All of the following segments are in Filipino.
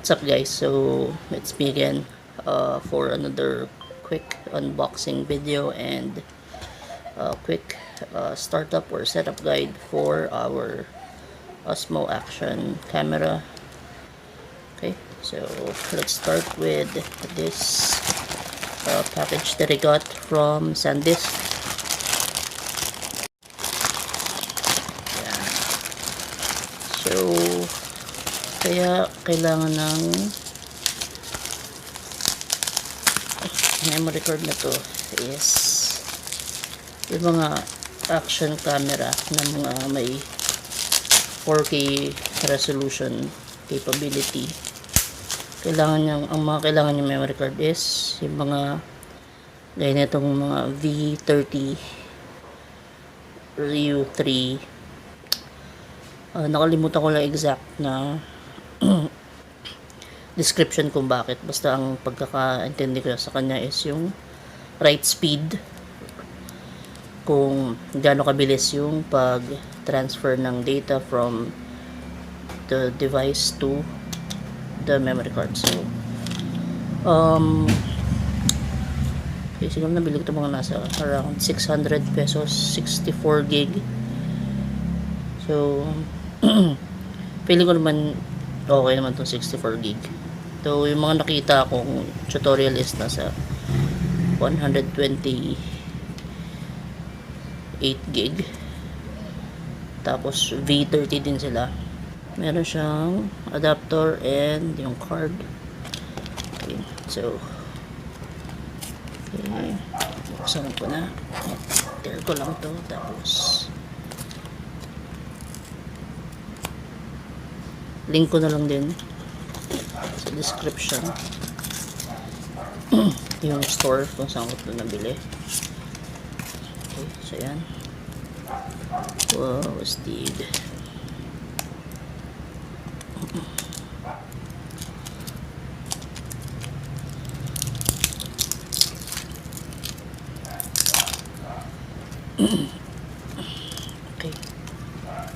What's up guys, so it's me again for another quick unboxing video and quick startup or setup guide for our Osmo action camera. Okay, so let's start with this package that I got from Sandisk. Yeah. So kaya kailangan ng memory card na to is yung mga action camera na mga may 4K resolution capability. Kailangan ang mga kailangan yung memory card is yung mga gaya nitong mga V30 U3 nakalimutan ko lang exact na description kung bakit, basta ang pagkakaintindi ko sa kanya is yung write speed, kung gaano kabilis yung pag transfer ng data from the device to the memory card. So okay, siguro nabili ko ito mga nasa around 600 pesos, 64 gig. So feeling ko naman okay naman itong 64 gig. So yung mga nakita kong tutorial is nasa 128 gig. Tapos V30 din sila. Meron siyang adapter and yung card. Okay, so okay, buksan ko na. Tear ko lang to, tapos link ko na lang din sa description yung store kung saan ko ito nabili. Okay, so yan. Wow, astig. Okay,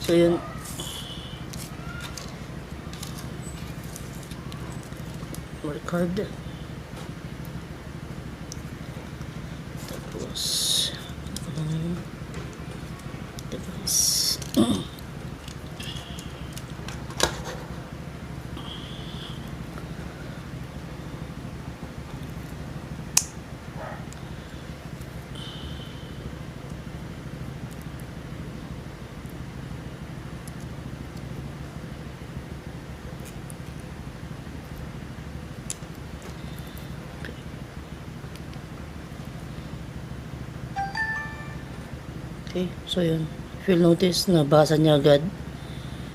so yun, card, tapos device. Okay, so yun. If you'll notice, nabasa niya agad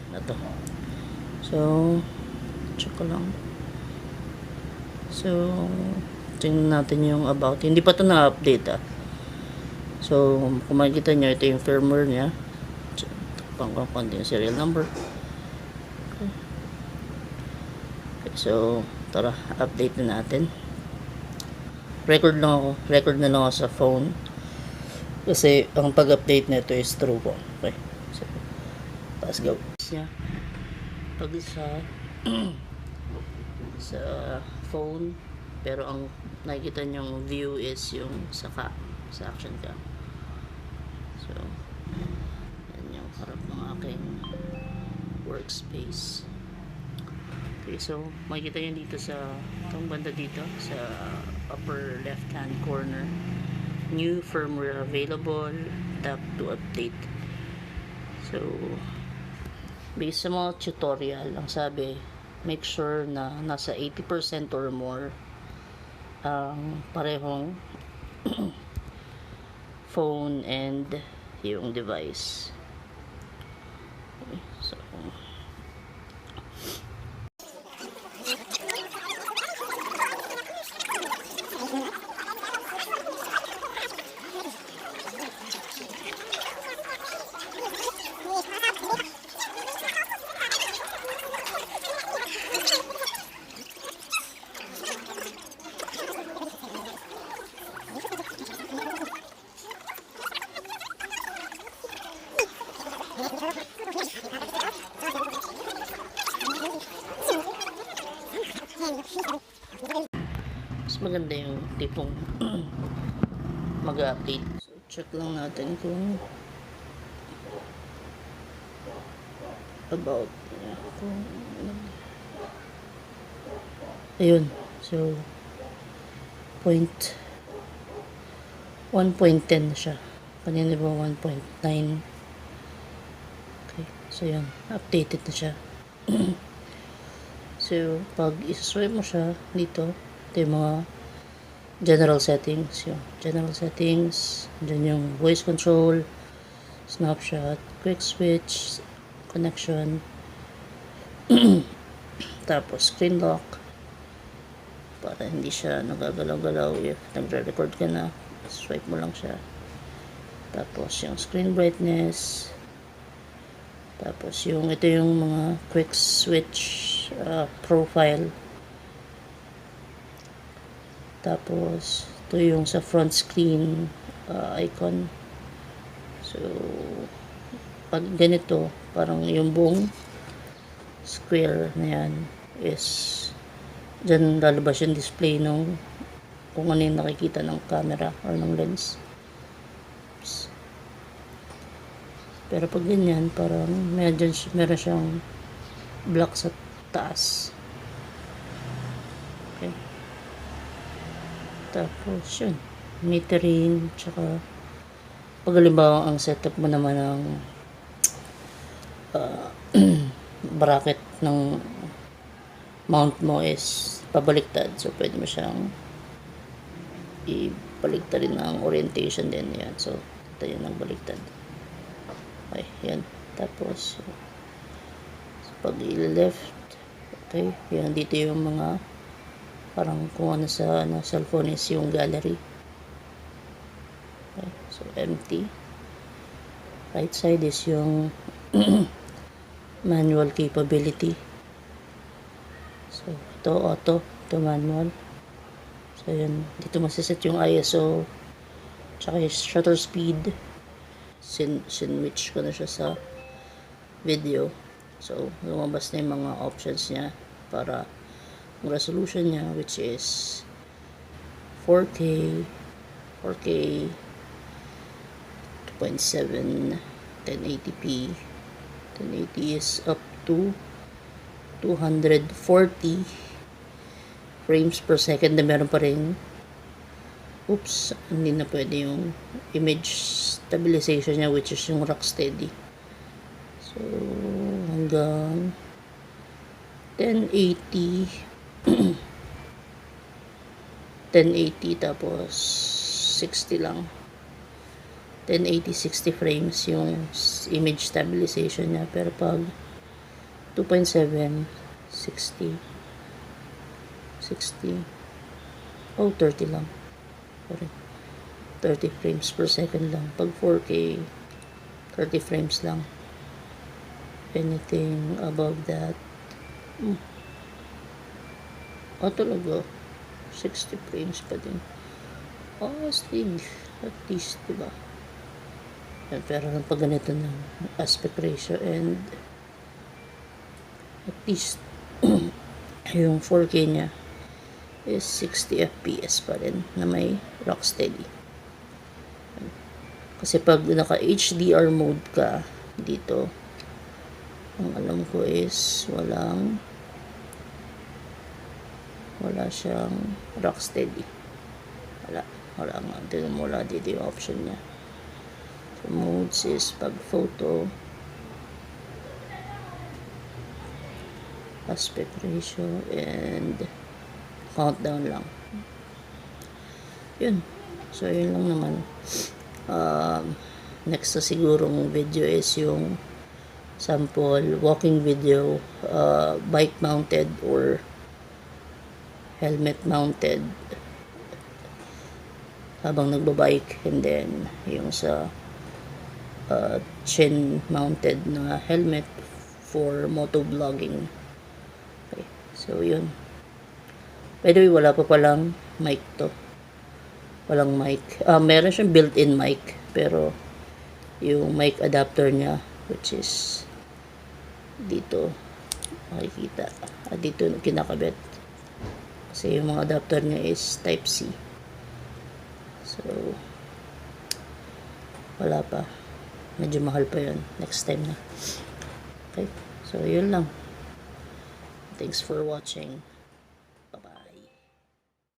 na to. So, check ko lang. So, tingnan natin yung about. Hindi pa to na-update So, kung makikita nyo, ito yung firmware niya. Pang yung serial number. Okay, so, tara, update na natin. Record na lang ako sa phone. Kasi ang pag-update nito is true po. Okay. So, let's go. Pag sa phone, pero ang nakikita nyong view is yung sa action cam. So, yan yung harap ng aking workspace. Okay, so makikita nyo dito sa itong banda dito sa upper left hand corner, new firmware available, tap to update. So based sa mga tutorial, ang sabi, make sure na nasa 80% or more ang parehong phone and yung device. Okay, so maganda yung tipong mag-update. So, check lang natin kung about kung ayun. So, 1.10 na siya. Kanina ba 1.9? Okay. So, yun. Updated na siya. So, pag isa-swipe mo siya dito, ito yung mga general settings. Yung general settings. Diyan yung voice control, snapshot, quick switch, connection, tapos screen lock para hindi siya nagagalaw-galaw if nagre-record ka na, swipe mo lang siya. Tapos yung screen brightness, tapos yung ito yung mga quick switch profile, tapos ito yung sa front screen icon. So pag ganito, parang yung buong square na yan is dyan lalabas yung display ng kung ano yung nakikita ng camera or ng lens. Oops. Pero pag ganyan, parang meron siyang block sa taas. Okay. Tapos yun, metering, tsaka pag halimbawa ang setup mo naman ng bracket ng mount mo is pabaliktad, so pwede mo siyang ibaliktad rin ng orientation din yan. So ito yun ang baliktad. Okay, yan. Tapos pag i-left, okay, yan dito yung mga parang kung ano sa cellphone is yung gallery. Okay, so empty. Right side is yung manual capability. So ito auto, ito manual. So yun, dito masiset yung ISO tsaka yung shutter speed. Sinwitch ko na siya sa video. So lumabas na yung mga options niya para yung resolution niya, which is 4K 2.7, 1080p. 1080 is up to 240 frames per second na meron pa rin. Oops, hindi na pwede yung image stabilization niya, which is yung rock steady. So hanggang 1080 1080 tapos 60 lang. 1080 60 frames yung image stabilization niya, pero pag 2.7 60 30 lang. Sorry, 30 frames per second lang. Pag 4K 30 frames lang. Anything above that talaga 60 frames pa din. Astig, at least, diba? Pero pag ganito ng aspect ratio, and at least yung 4K niya is 60 fps pa rin na may rock steady. Kasi pag naka HDR mode ka dito, ang alam ko is wala siyang rock steady. Wala nga. Tignan mo, wala dito yung option niya. So modes is pag photo, aspect ratio, and countdown lang. Yun. So yun lang naman. Next na sigurong video is yung sample walking video, bike mounted or helmet mounted habang nagbabike, and then yung sa chin mounted na helmet for motovlogging. Okay, so yun. By the way, wala pa palang mic to. Walang mic. Meron siyang built-in mic, pero yung mic adapter niya, which is dito makikita, dito kinakabit. Kasi yung mga adapter niya is type C. So, wala pa. Medyo mahal pa yun. Next time na. Okay? So, yun lang. Thanks for watching.